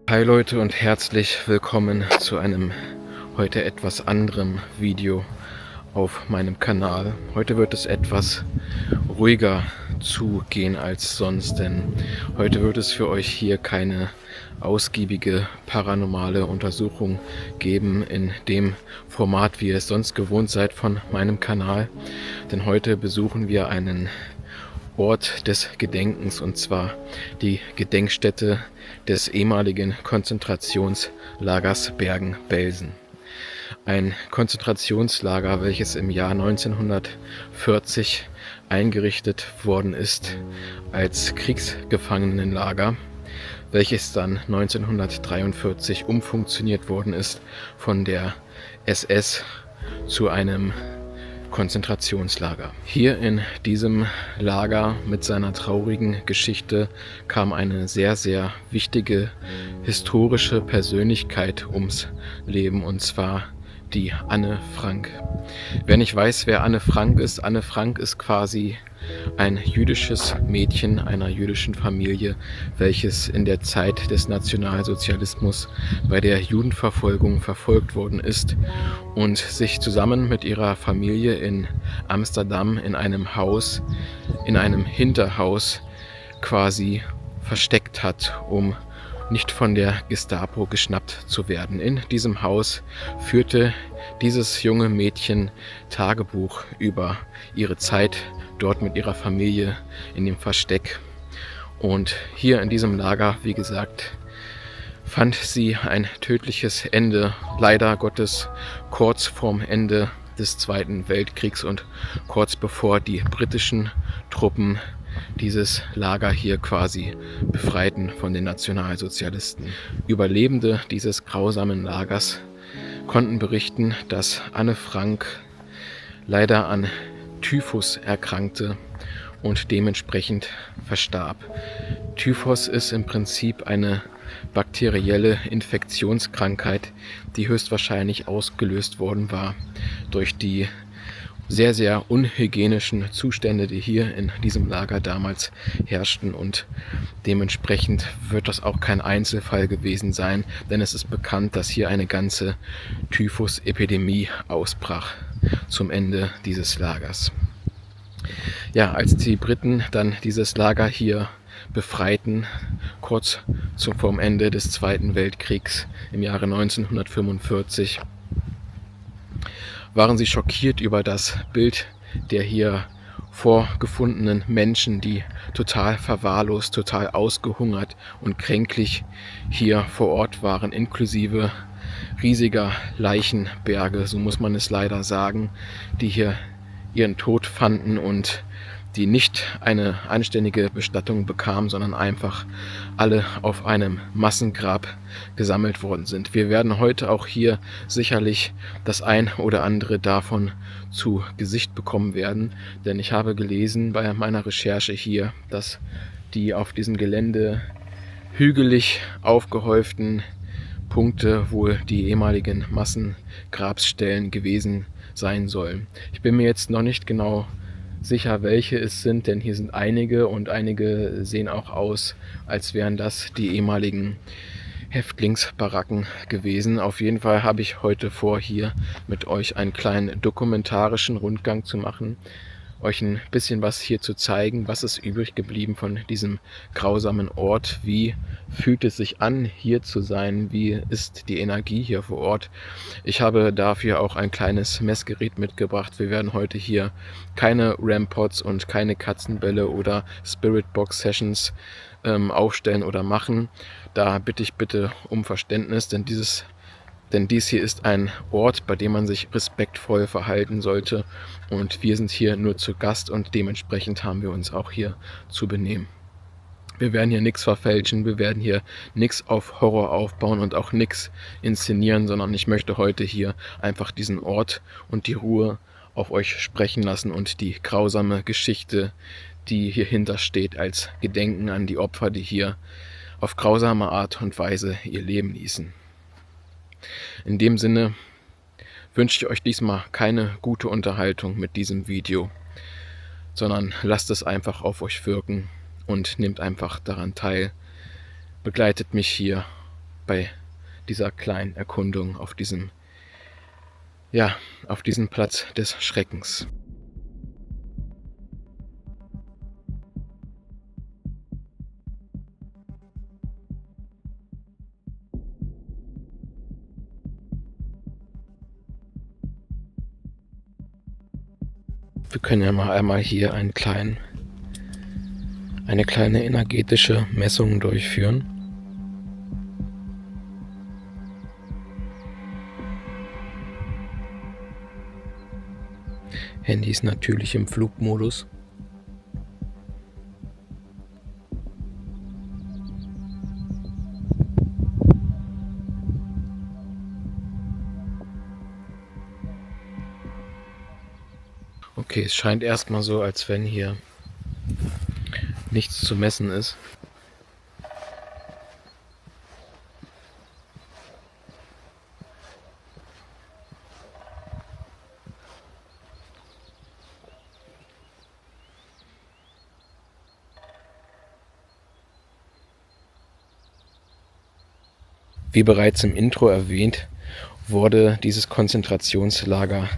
Hi Leute und herzlich willkommen zu einem heute etwas anderem Video auf meinem Kanal. Heute wird es etwas ruhiger zugehen als sonst, denn heute wird es für euch hier keine ausgiebige paranormale Untersuchung geben in dem Format, wie ihr es sonst gewohnt seid von meinem Kanal. Denn heute besuchen wir einen Ort des Gedenkens, und zwar die Gedenkstätte des ehemaligen Konzentrationslagers Bergen-Belsen. Ein Konzentrationslager, welches im Jahr 1940 eingerichtet worden ist als Kriegsgefangenenlager, welches dann 1943 umfunktioniert worden ist von der SS zu einem Konzentrationslager. Hier in diesem Lager mit seiner traurigen Geschichte kam eine sehr, sehr wichtige historische Persönlichkeit ums Leben, und zwar die Anne Frank. Wer nicht weiß, wer Anne Frank ist quasi ein jüdisches Mädchen einer jüdischen Familie, welches in der Zeit des Nationalsozialismus bei der Judenverfolgung verfolgt worden ist und sich zusammen mit ihrer Familie in Amsterdam in einem Haus, in einem Hinterhaus quasi versteckt hat, um nicht von der Gestapo geschnappt zu werden. In diesem Haus führte dieses junge Mädchen Tagebuch über ihre Zeit dort mit ihrer Familie in dem Versteck. Und hier in diesem Lager, wie gesagt, fand sie ein tödliches Ende, leider Gottes kurz vorm Ende des Zweiten Weltkriegs und kurz bevor die britischen Truppen dieses Lager hier quasi befreiten von den Nationalsozialisten. Überlebende dieses grausamen Lagers konnten berichten, dass Anne Frank leider an Typhus erkrankte und dementsprechend verstarb. Typhus ist im Prinzip eine bakterielle Infektionskrankheit, die höchstwahrscheinlich ausgelöst worden war durch die sehr, sehr unhygienischen Zustände, die hier in diesem Lager damals herrschten, und dementsprechend wird das auch kein Einzelfall gewesen sein, denn es ist bekannt, dass hier eine ganze Typhus-Epidemie ausbrach zum Ende dieses Lagers. Ja, als die Briten dann dieses Lager hier befreiten, kurz vorm Ende des Zweiten Weltkriegs im Jahre 1945, waren sie schockiert über das Bild der hier vorgefundenen Menschen, die total verwahrlost, total ausgehungert und kränklich hier vor Ort waren, inklusive riesiger Leichenberge, so muss man es leider sagen, die hier ihren Tod fanden und die nicht eine anständige Bestattung bekamen, sondern einfach alle auf einem Massengrab gesammelt worden sind. Wir werden heute auch hier sicherlich das ein oder andere davon zu Gesicht bekommen werden, denn ich habe gelesen bei meiner Recherche hier, dass die auf diesem Gelände hügelig aufgehäuften Punkte wohl die ehemaligen Massengrabstellen gewesen sein sollen. Ich bin mir jetzt noch nicht genau sicher, welche es sind, denn hier sind einige und einige sehen auch aus, als wären das die ehemaligen Häftlingsbaracken gewesen. Auf jeden Fall habe ich heute vor, hier mit euch einen kleinen dokumentarischen Rundgang zu machen, euch ein bisschen was hier zu zeigen, was ist übrig geblieben von diesem grausamen Ort, wie fühlt es sich an, hier zu sein, wie ist die Energie hier vor Ort. Ich habe dafür auch ein kleines Messgerät mitgebracht. Wir werden heute hier keine RAM-Pods und keine Katzenbälle oder Spirit-Box-Sessions aufstellen oder machen. Da bitte ich bitte um Verständnis, denn dies hier ist ein Ort, bei dem man sich respektvoll verhalten sollte, und wir sind hier nur zu Gast und dementsprechend haben wir uns auch hier zu benehmen. Wir werden hier nichts verfälschen, wir werden hier nichts auf Horror aufbauen und auch nichts inszenieren, sondern ich möchte heute hier einfach diesen Ort und die Ruhe auf euch sprechen lassen und die grausame Geschichte, die hier hintersteht, als Gedenken an die Opfer, die hier auf grausame Art und Weise ihr Leben ließen. In dem Sinne wünsche ich euch diesmal keine gute Unterhaltung mit diesem Video, sondern lasst es einfach auf euch wirken und nehmt einfach daran teil. Begleitet mich hier bei dieser kleinen Erkundung auf diesem Platz des Schreckens. Wir können ja mal einmal hier eine kleine energetische Messung durchführen. Handy ist natürlich im Flugmodus. Okay, es scheint erstmal so, als wenn hier nichts zu messen ist. Wie bereits im Intro erwähnt, wurde dieses Konzentrationslager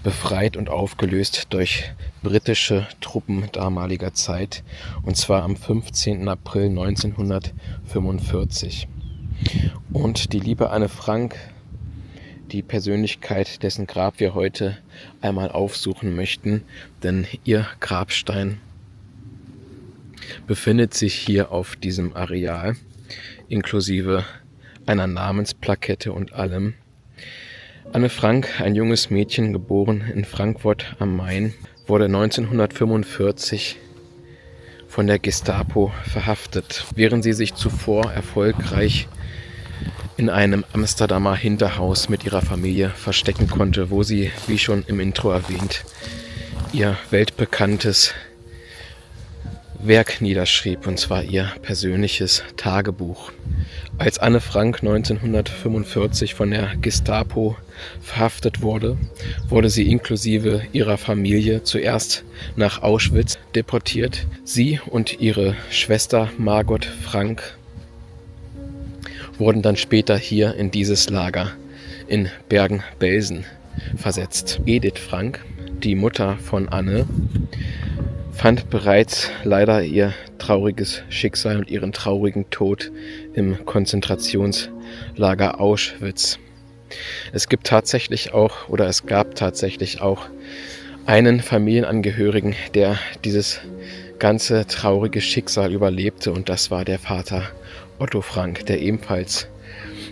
befreit und aufgelöst durch britische Truppen damaliger Zeit, und zwar am 15. April 1945. Und die liebe Anne Frank, die Persönlichkeit, dessen Grab wir heute einmal aufsuchen möchten, denn ihr Grabstein befindet sich hier auf diesem Areal, inklusive einer Namensplakette und allem. Anne Frank, ein junges Mädchen, geboren in Frankfurt am Main, wurde 1945 von der Gestapo verhaftet, während sie sich zuvor erfolgreich in einem Amsterdamer Hinterhaus mit ihrer Familie verstecken konnte, wo sie, wie schon im Intro erwähnt, ihr weltbekanntes Werk niederschrieb, und zwar ihr persönliches Tagebuch. Als Anne Frank 1945 von der Gestapo verhaftet wurde, wurde sie inklusive ihrer Familie zuerst nach Auschwitz deportiert. Sie und ihre Schwester Margot Frank wurden dann später hier in dieses Lager in Bergen-Belsen versetzt. Edith Frank, die Mutter von Anne, fand bereits leider ihr trauriges Schicksal und ihren traurigen Tod im Konzentrationslager Auschwitz. Es gab tatsächlich auch einen Familienangehörigen, der dieses ganze traurige Schicksal überlebte, und das war der Vater Otto Frank, der ebenfalls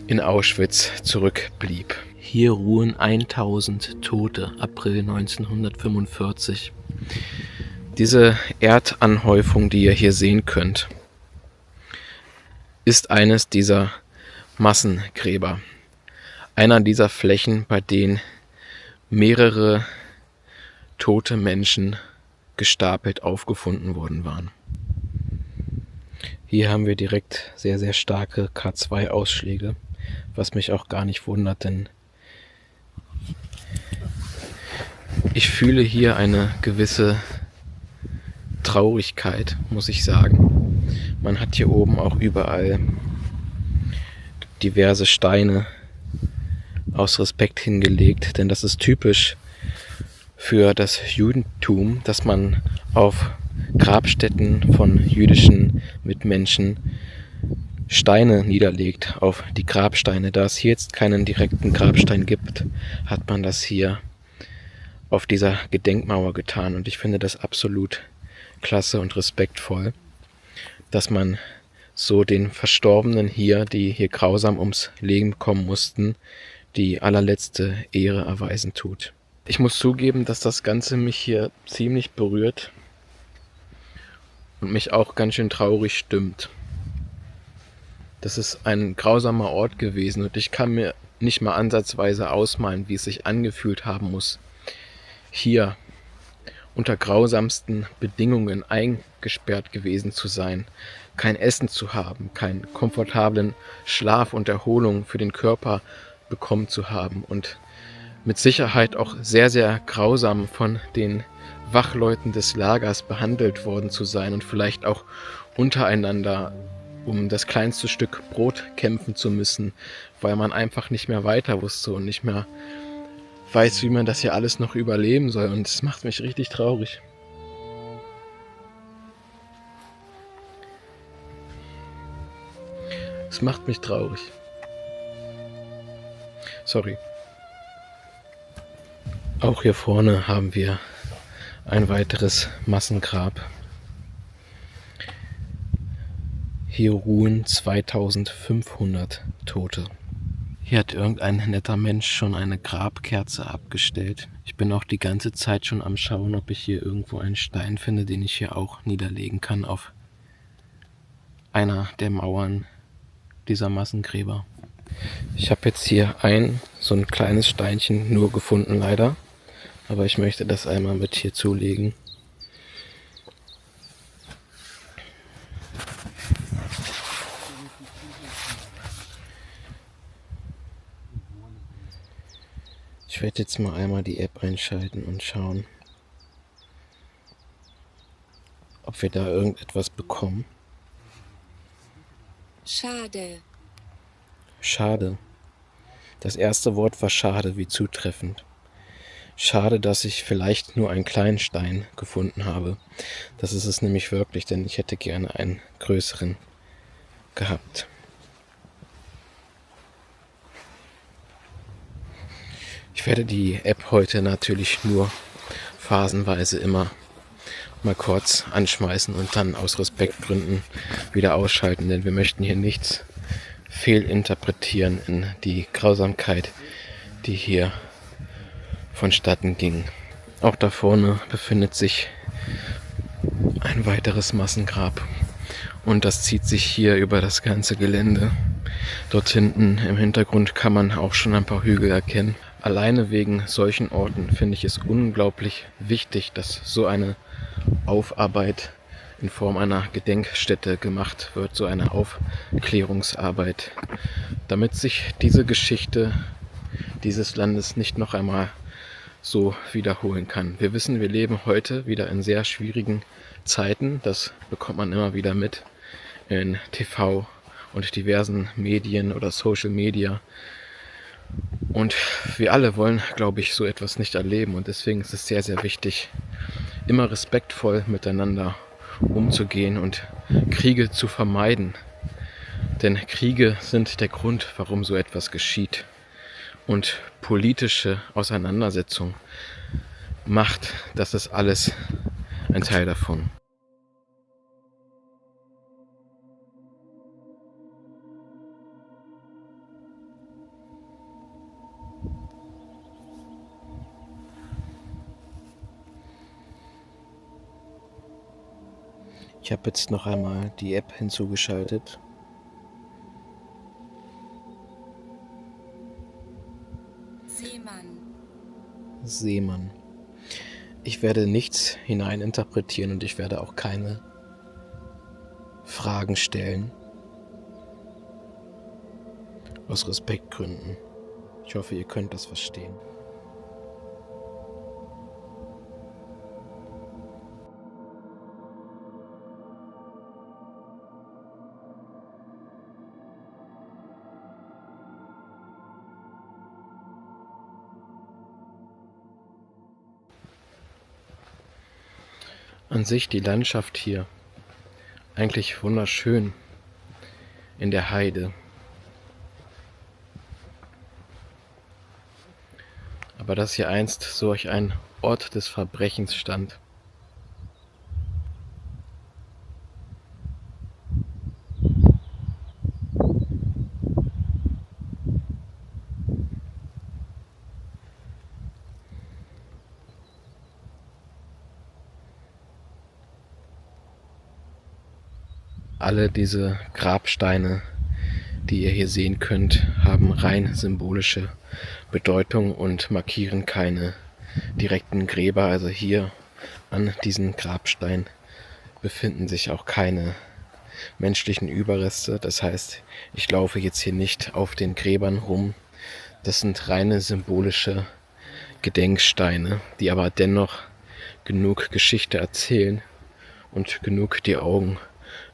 in Auschwitz zurückblieb. Hier ruhen 1000 Tote, April 1945. Diese Erdanhäufung, die ihr hier sehen könnt, ist eines dieser Massengräber. Einer dieser Flächen, bei denen mehrere tote Menschen gestapelt aufgefunden worden waren. Hier haben wir direkt sehr, sehr starke K2-Ausschläge, was mich auch gar nicht wundert, denn ich fühle hier eine gewisse Traurigkeit, muss ich sagen. Man hat hier oben auch überall diverse Steine aus Respekt hingelegt, denn das ist typisch für das Judentum, dass man auf Grabstätten von jüdischen Mitmenschen Steine niederlegt, auf die Grabsteine. Da es hier jetzt keinen direkten Grabstein gibt, hat man das hier auf dieser Gedenkmauer getan, und ich finde das absolut klasse und respektvoll, dass man so den Verstorbenen hier, die hier grausam ums Leben kommen mussten, die allerletzte Ehre erweisen tut. Ich muss zugeben, dass das Ganze mich hier ziemlich berührt und mich auch ganz schön traurig stimmt. Das ist ein grausamer Ort gewesen, und ich kann mir nicht mal ansatzweise ausmalen, wie es sich angefühlt haben muss, hier unter grausamsten Bedingungen eingesperrt gewesen zu sein, kein Essen zu haben, keinen komfortablen Schlaf und Erholung für den Körper bekommen zu haben und mit Sicherheit auch sehr, sehr grausam von den Wachleuten des Lagers behandelt worden zu sein und vielleicht auch untereinander um das kleinste Stück Brot kämpfen zu müssen, weil man einfach nicht mehr weiter wusste und nicht mehr weiß, wie man das hier alles noch überleben soll. Und das macht mich richtig traurig. Es macht mich traurig. Sorry. Auch hier vorne haben wir ein weiteres Massengrab. Hier ruhen 2500 Tote. Hier hat irgendein netter Mensch schon eine Grabkerze abgestellt. Ich bin auch die ganze Zeit schon am Schauen, ob ich hier irgendwo einen Stein finde, den ich hier auch niederlegen kann auf einer der Mauern dieser Massengräber. Ich habe jetzt hier so ein kleines Steinchen nur gefunden, leider. Aber ich möchte das einmal mit hier zulegen. Ich werde jetzt mal einmal die App einschalten und schauen, ob wir da irgendetwas bekommen. Schade. Schade. Das erste Wort war schade, wie zutreffend. Schade, dass ich vielleicht nur einen kleinen Stein gefunden habe. Das ist es nämlich wirklich, denn ich hätte gerne einen größeren gehabt. Ich werde die App heute natürlich nur phasenweise immer mal kurz anschmeißen und dann aus Respektgründen wieder ausschalten, denn wir möchten hier nichts fehlinterpretieren in die Grausamkeit, die hier vonstatten ging. Auch da vorne befindet sich ein weiteres Massengrab und das zieht sich hier über das ganze Gelände. Dort hinten im Hintergrund kann man auch schon ein paar Hügel erkennen. Alleine wegen solchen Orten finde ich es unglaublich wichtig, dass so eine Aufarbeit in Form einer Gedenkstätte gemacht wird, so eine Aufklärungsarbeit, damit sich diese Geschichte dieses Landes nicht noch einmal so wiederholen kann. Wir wissen, wir leben heute wieder in sehr schwierigen Zeiten, das bekommt man immer wieder mit in TV und diversen Medien oder Social Media. Und wir alle wollen, glaube ich, so etwas nicht erleben. Und deswegen ist es sehr, sehr wichtig, immer respektvoll miteinander umzugehen und Kriege zu vermeiden. Denn Kriege sind der Grund, warum so etwas geschieht. Und politische Auseinandersetzung macht, das ist alles ein Teil davon. Ich habe jetzt noch einmal die App hinzugeschaltet. Seemann. Ich werde nichts hineininterpretieren und ich werde auch keine Fragen stellen. Aus Respektgründen. Ich hoffe, ihr könnt das verstehen. An sich die Landschaft hier eigentlich wunderschön in der Heide. Aber dass hier einst solch ein Ort des Verbrechens stand. Alle diese Grabsteine, die ihr hier sehen könnt, haben rein symbolische Bedeutung und markieren keine direkten Gräber. Also hier an diesen Grabstein befinden sich auch keine menschlichen Überreste. Das heißt, ich laufe jetzt hier nicht auf den Gräbern rum. Das sind reine symbolische Gedenksteine, die aber dennoch genug Geschichte erzählen und genug die Augen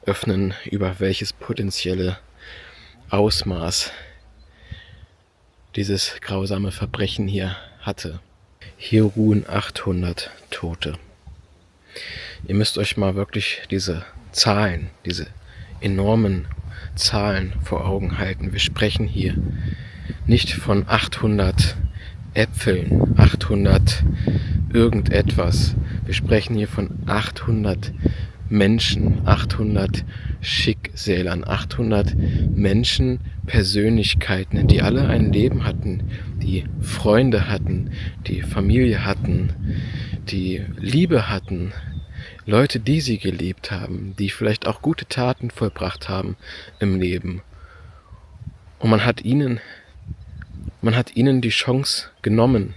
öffnen, über welches potenzielle Ausmaß dieses grausame Verbrechen hier hatte. Hier ruhen 800 Tote. Ihr müsst euch mal wirklich diese Zahlen, diese enormen Zahlen vor Augen halten. Wir sprechen hier nicht von 800 Äpfeln, 800 irgendetwas. Wir sprechen hier von 800 Menschen, 800 Schicksälern, 800 Menschen, Persönlichkeiten, die alle ein Leben hatten, die Freunde hatten, die Familie hatten, die Liebe hatten, Leute, die sie geliebt haben, die vielleicht auch gute Taten vollbracht haben im Leben. Und man hat ihnen die Chance genommen,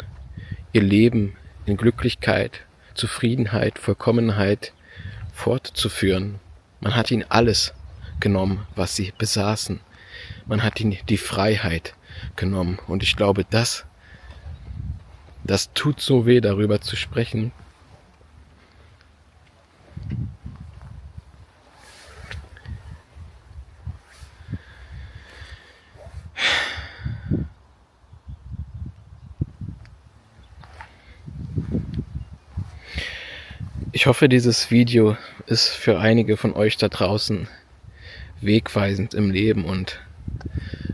ihr Leben in Glücklichkeit, Zufriedenheit, Vollkommenheit fortzuführen. Man hat ihnen alles genommen, was sie besaßen. Man hat ihnen die Freiheit genommen. Und ich glaube, das tut so weh, darüber zu sprechen. Ich hoffe, dieses Video ist für einige von euch da draußen wegweisend im Leben und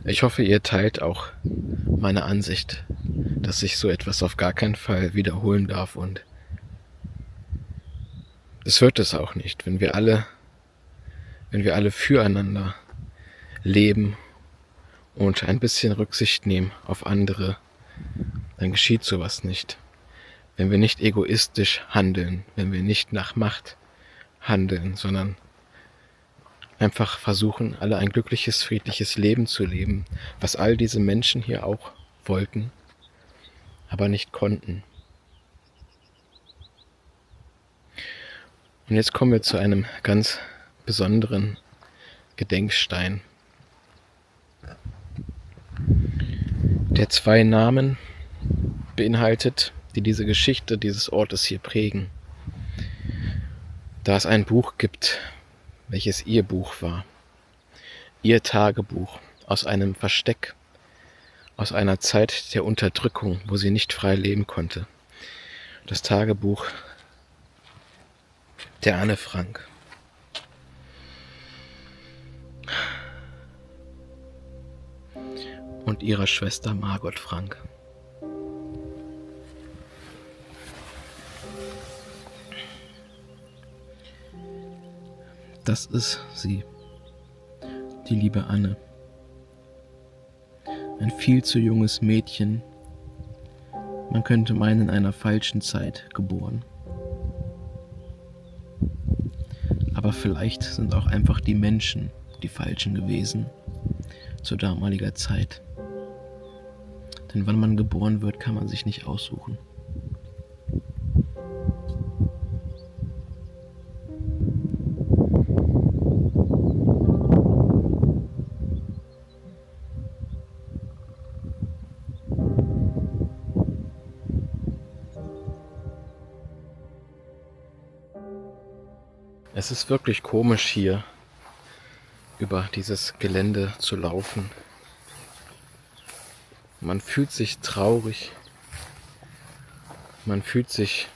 ich hoffe, ihr teilt auch meine Ansicht, dass sich so etwas auf gar keinen Fall wiederholen darf und es wird es auch nicht, wenn wir alle füreinander leben und ein bisschen Rücksicht nehmen auf andere, dann geschieht sowas nicht. Wenn wir nicht egoistisch handeln, wenn wir nicht nach Macht handeln, sondern einfach versuchen, alle ein glückliches, friedliches Leben zu leben, was all diese Menschen hier auch wollten, aber nicht konnten. Und jetzt kommen wir zu einem ganz besonderen Gedenkstein, der 2 Namen beinhaltet, die diese Geschichte dieses Ortes hier prägen. Da es ein Buch gibt, welches ihr Buch war, ihr Tagebuch aus einem Versteck, aus einer Zeit der Unterdrückung, wo sie nicht frei leben konnte. Das Tagebuch der Anne Frank. Und ihrer Schwester Margot Frank. Das ist sie, die liebe Anne. Ein viel zu junges Mädchen, man könnte meinen, in einer falschen Zeit geboren. Aber vielleicht sind auch einfach die Menschen die falschen gewesen zu damaliger Zeit. Denn wann man geboren wird, kann man sich nicht aussuchen. Es ist wirklich komisch, hier über dieses Gelände zu laufen. Man fühlt sich traurig. Man fühlt sich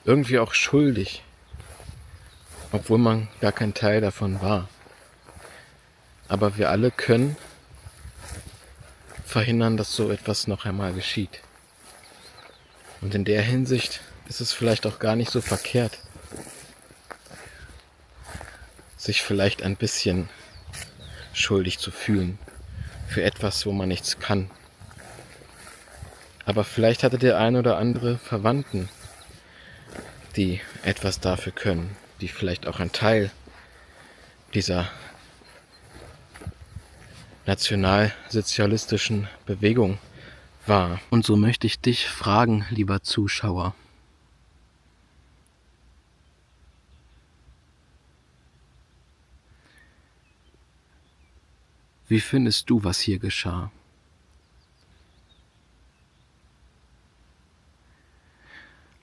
irgendwie auch schuldig, obwohl man gar kein Teil davon war. Aber wir alle können verhindern, dass so etwas noch einmal geschieht. Und in der Hinsicht ist es vielleicht auch gar nicht so verkehrt, sich vielleicht ein bisschen schuldig zu fühlen für etwas, wo man nichts kann. Aber vielleicht hatte der ein oder andere Verwandten, die etwas dafür können, die vielleicht auch ein Teil dieser nationalsozialistischen Bewegung war. Und so möchte ich dich fragen, lieber Zuschauer. Wie findest du, was hier geschah?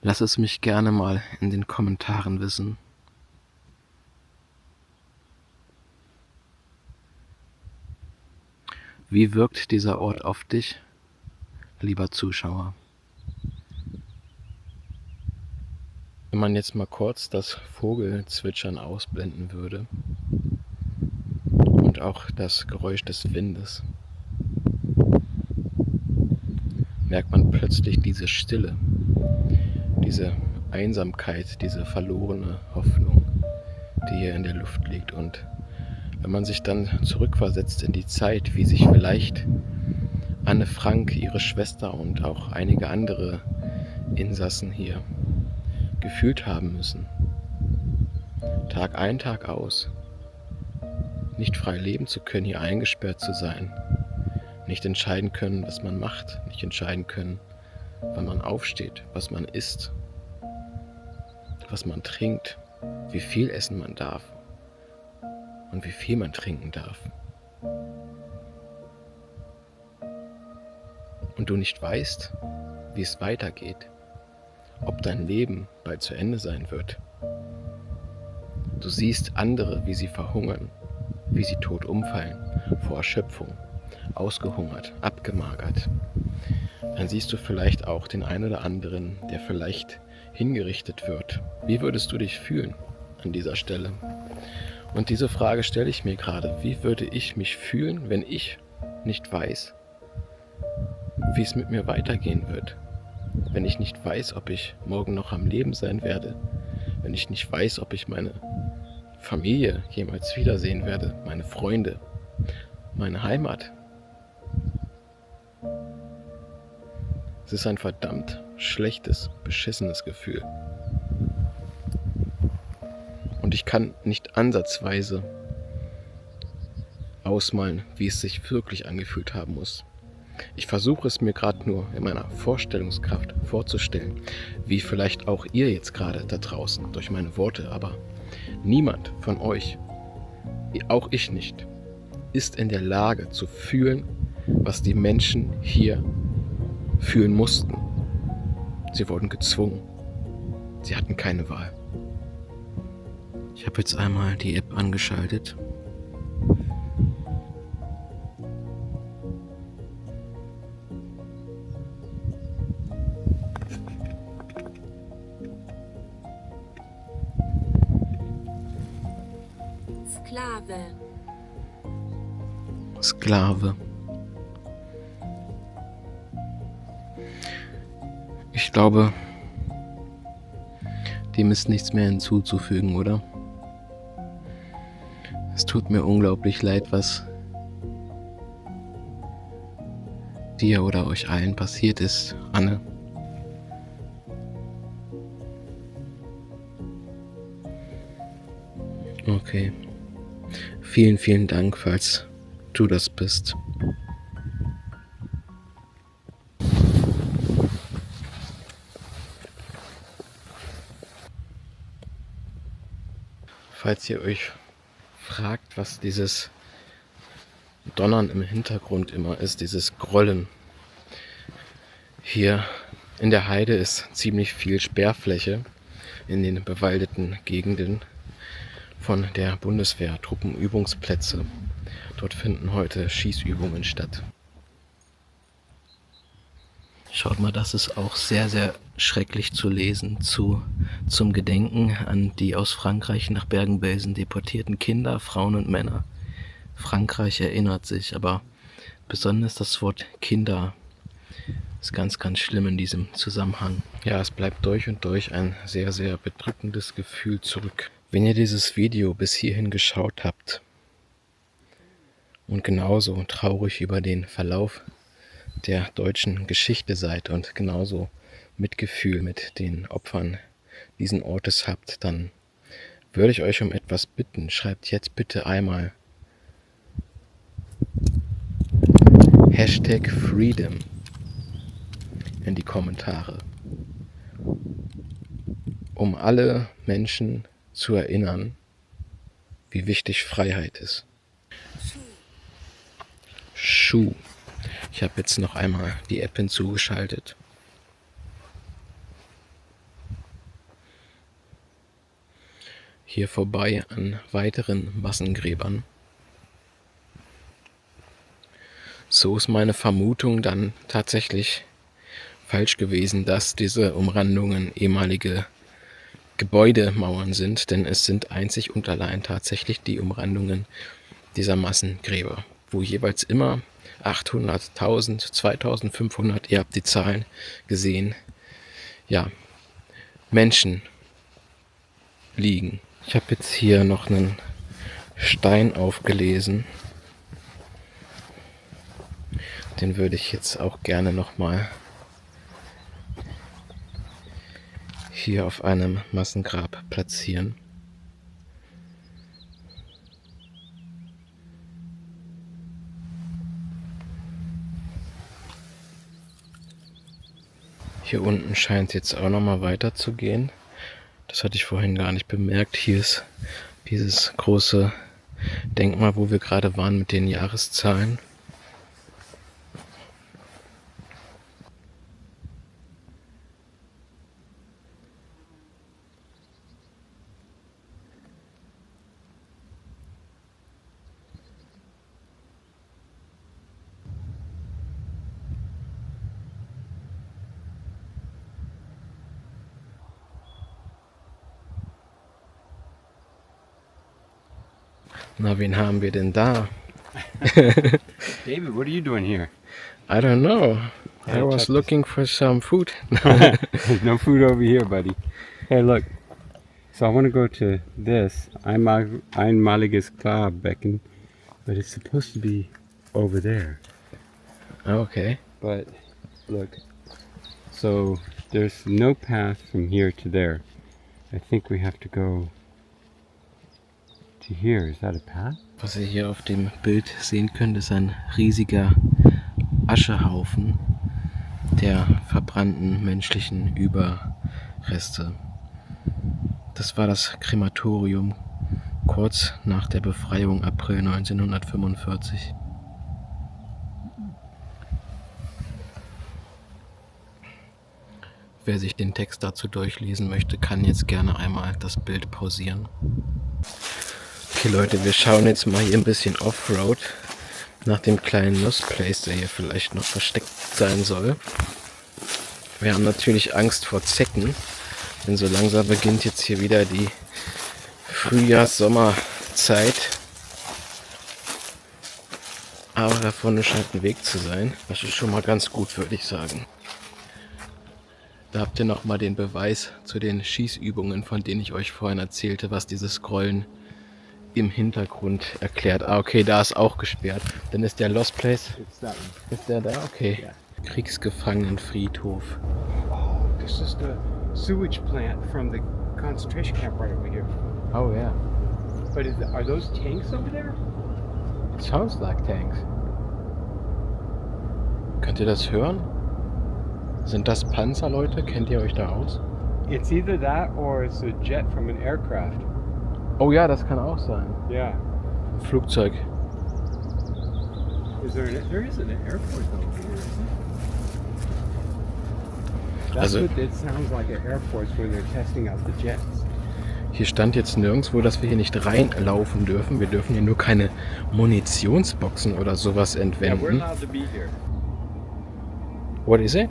Lass es mich gerne mal in den Kommentaren wissen. Wie wirkt dieser Ort auf dich, lieber Zuschauer? Wenn man jetzt mal kurz das Vogelzwitschern ausblenden würde und auch das Geräusch des Windes, merkt man plötzlich diese Stille, diese Einsamkeit, diese verlorene Hoffnung, die hier in der Luft liegt. Und wenn man sich dann zurückversetzt in die Zeit, wie sich vielleicht Anne Frank, ihre Schwester und auch einige andere Insassen hier gefühlt haben müssen, Tag ein, Tag aus, nicht frei leben zu können, hier eingesperrt zu sein, nicht entscheiden können, was man macht, nicht entscheiden können, wann man aufsteht, was man isst, was man trinkt, wie viel essen man darf und wie viel man trinken darf. Und du nicht weißt, wie es weitergeht, ob dein Leben bald zu Ende sein wird. Du siehst andere, wie sie verhungern, wie sie tot umfallen, vor Erschöpfung, ausgehungert, abgemagert. Dann siehst du vielleicht auch den einen oder anderen, der vielleicht hingerichtet wird. Wie würdest du dich fühlen an dieser Stelle? Und diese Frage stelle ich mir gerade. Wie würde ich mich fühlen, wenn ich nicht weiß, wie es mit mir weitergehen wird? Wenn ich nicht weiß, ob ich morgen noch am Leben sein werde? Wenn ich nicht weiß, ob ich meine Familie jemals wiedersehen werde, meine Freunde, meine Heimat? Es ist ein verdammt schlechtes, beschissenes Gefühl. Und ich kann nicht ansatzweise ausmalen, wie es sich wirklich angefühlt haben muss. Ich versuche es mir gerade nur in meiner Vorstellungskraft vorzustellen, wie vielleicht auch ihr jetzt gerade da draußen durch meine Worte, aber niemand von euch, auch ich nicht, ist in der Lage zu fühlen, was die Menschen hier fühlen mussten. Sie wurden gezwungen. Sie hatten keine Wahl. Ich habe jetzt einmal die App angeschaltet. Sklave. Ich glaube, dem ist nichts mehr hinzuzufügen, oder? Es tut mir unglaublich leid, was dir oder euch allen passiert ist, Anne. Okay. Vielen, vielen Dank, falls du das bist. Falls ihr euch fragt, was dieses Donnern im Hintergrund immer ist, dieses Grollen. Hier in der Heide ist ziemlich viel Sperrfläche in den bewaldeten Gegenden von der Bundeswehr, Truppenübungsplätze. Dort finden heute Schießübungen statt. Schaut mal, das ist auch sehr, sehr schrecklich zu lesen zum Gedenken an die aus Frankreich nach Bergen-Belsen deportierten Kinder, Frauen und Männer. Frankreich erinnert sich, aber besonders das Wort Kinder ist ganz, ganz schlimm in diesem Zusammenhang. Ja, es bleibt durch und durch ein sehr, sehr bedrückendes Gefühl zurück. Wenn ihr dieses Video bis hierhin geschaut habt und genauso traurig über den Verlauf der deutschen Geschichte seid und genauso Mitgefühl mit den Opfern diesen Ortes habt, dann würde ich euch um etwas bitten. Schreibt jetzt bitte einmal #Freedom in die Kommentare, um alle Menschen zu erinnern, wie wichtig Freiheit ist. Schuh. Ich habe jetzt noch einmal die App hinzugeschaltet. Hier vorbei an weiteren Massengräbern. So ist meine Vermutung dann tatsächlich falsch gewesen, dass diese Umrandungen ehemalige Gebäudemauern sind, denn es sind einzig und allein tatsächlich die Umrandungen dieser Massengräber, wo jeweils immer 800, 1000, 2500, ihr habt die Zahlen gesehen, ja, Menschen liegen. Ich habe jetzt hier noch einen Stein aufgelesen. Den würde ich jetzt auch gerne nochmal hier auf einem Massengrab platzieren. Hier unten scheint es jetzt auch nochmal weiter zu gehen. Das hatte ich vorhin gar nicht bemerkt. Hier ist dieses große Denkmal, wo wir gerade waren mit den Jahreszahlen. Na, wen haben wir denn da? David, what are you doing here? I don't know. Hey, I was check looking for some food. There's no food over here, buddy. Hey, look. So I want to go to this einmaliges Klarbecken, but it's supposed to be over there. Okay. But look, so there's no path from here to there. I think we have to go to here. Is that a path? Was ihr hier auf dem Bild sehen könnt, ist ein riesiger Aschehaufen der verbrannten menschlichen Überreste. Das war das Krematorium kurz nach der Befreiung April 1945. Wer sich den Text dazu durchlesen möchte, kann jetzt gerne einmal das Bild pausieren. Okay Leute, wir schauen jetzt mal hier ein bisschen Offroad nach dem kleinen Lost Place, der hier vielleicht noch versteckt sein soll. Wir haben natürlich Angst vor Zecken, denn so langsam beginnt jetzt hier wieder die Frühjahrs-Sommerzeit. Aber da vorne scheint ein Weg zu sein. Das ist schon mal ganz gut, würde ich sagen. Da habt ihr nochmal den Beweis zu den Schießübungen, von denen ich euch vorhin erzählte, was dieses Scrollen im Hintergrund erklärt. Ah, okay, da ist auch gesperrt. Dann ist der Lost Place. Ist der da? Okay. Yeah. Kriegsgefangenenfriedhof. Oh, this is the sewage plant from the concentration camp right over here. Oh yeah. But are those tanks over there? It sounds like tanks. Könnt ihr das hören? Sind das Panzer, Leute? Kennt ihr euch da aus? It's either that or it's a jet from an aircraft. Oh ja, das kann auch sein. Yeah. Ein Flugzeug. There isn't an airport over here, is there? Also- It sounds like an airport when they're testing out the jets. Hier stand jetzt nirgendwo, dass wir hier nicht reinlaufen dürfen. Wir dürfen hier nur keine Munitionsboxen oder sowas Yeah, we're entwenden. allowed to be here. What is it?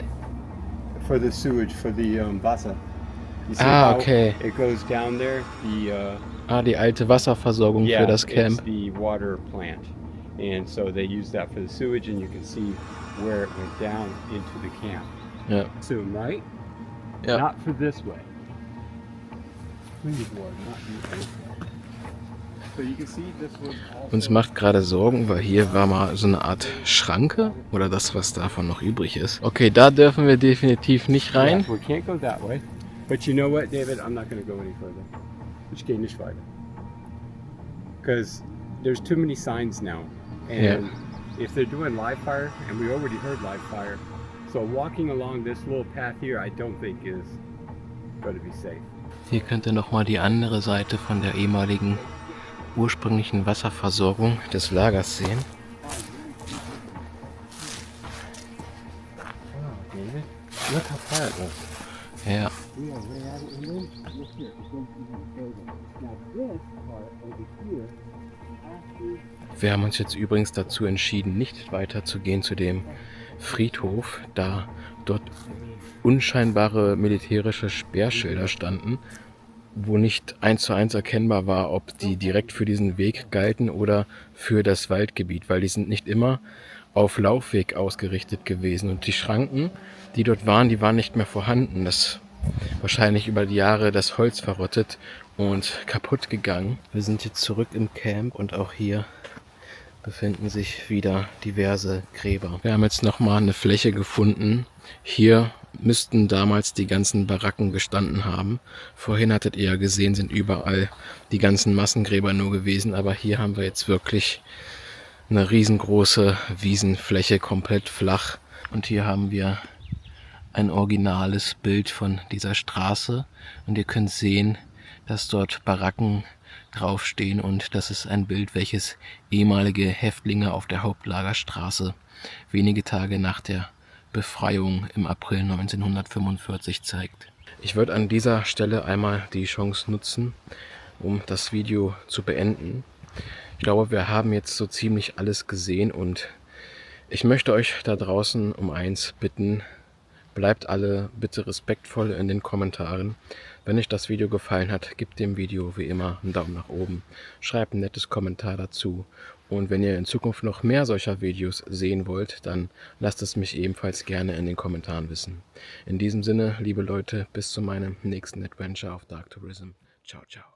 For the sewage, for the Wasser. You see Ah, how okay. It goes down there. Die alte Wasserversorgung für das It's Camp. the water plant, and so they use that for the sewage, and you can see where it went down into the camp. Ja. Soon, right? Ja. Not for this way. Please, Lord, not this way. So you can see this was also. Uns macht gerade Sorgen, weil hier war mal so eine Art Schranke oder das, was davon noch übrig ist. Okay, da dürfen wir definitiv nicht rein. Yeah, we can't go that way. But you know what, David? I'm not going to go any further. Ich gehe nicht weiter. Because there's too many signs now. And Yeah. if they're doing live fire, and we already heard live fire, so walking along this little path here, I don't think is going to be safe. Hier könnt ihr nochmal die andere Seite von der ehemaligen ursprünglichen Wasserversorgung des Lagers sehen. Oh, David, look how far it goes. Ja. We are way out of England. Look here, it goes even further. Now this part over here, after Wir haben uns jetzt übrigens dazu entschieden, nicht weiterzugehen zu dem Friedhof, da dort unscheinbare militärische Sperrschilder standen, wo nicht 1:1 erkennbar war, ob die direkt für diesen Weg galten oder für das Waldgebiet, weil die sind nicht immer auf Laufweg ausgerichtet gewesen. Und die Schranken, die dort waren, die waren nicht mehr vorhanden. Das wahrscheinlich über die Jahre das Holz verrottet und kaputt gegangen. Wir sind jetzt zurück im Camp und auch hier befinden sich wieder diverse Gräber. Wir haben jetzt nochmal eine Fläche gefunden. Hier müssten damals die ganzen Baracken gestanden haben. Vorhin hattet ihr ja gesehen, sind überall die ganzen Massengräber nur gewesen. Aber hier haben wir jetzt wirklich eine riesengroße Wiesenfläche, komplett flach. Und hier haben wir ein originales Bild von dieser Straße. Und ihr könnt sehen, dass dort Baracken draufstehen, und das ist ein Bild, welches ehemalige Häftlinge auf der Hauptlagerstraße wenige Tage nach der Befreiung im April 1945 zeigt. Ich würde an dieser Stelle einmal die Chance nutzen, um das Video zu beenden. Ich glaube, wir haben jetzt so ziemlich alles gesehen und ich möchte euch da draußen um eins bitten: Bleibt alle bitte respektvoll in den Kommentaren. Wenn euch das Video gefallen hat, gebt dem Video wie immer einen Daumen nach oben. Schreibt ein nettes Kommentar dazu. Und wenn ihr in Zukunft noch mehr solcher Videos sehen wollt, dann lasst es mich ebenfalls gerne in den Kommentaren wissen. In diesem Sinne, liebe Leute, bis zu meinem nächsten Adventure auf Dark Tourism. Ciao, ciao.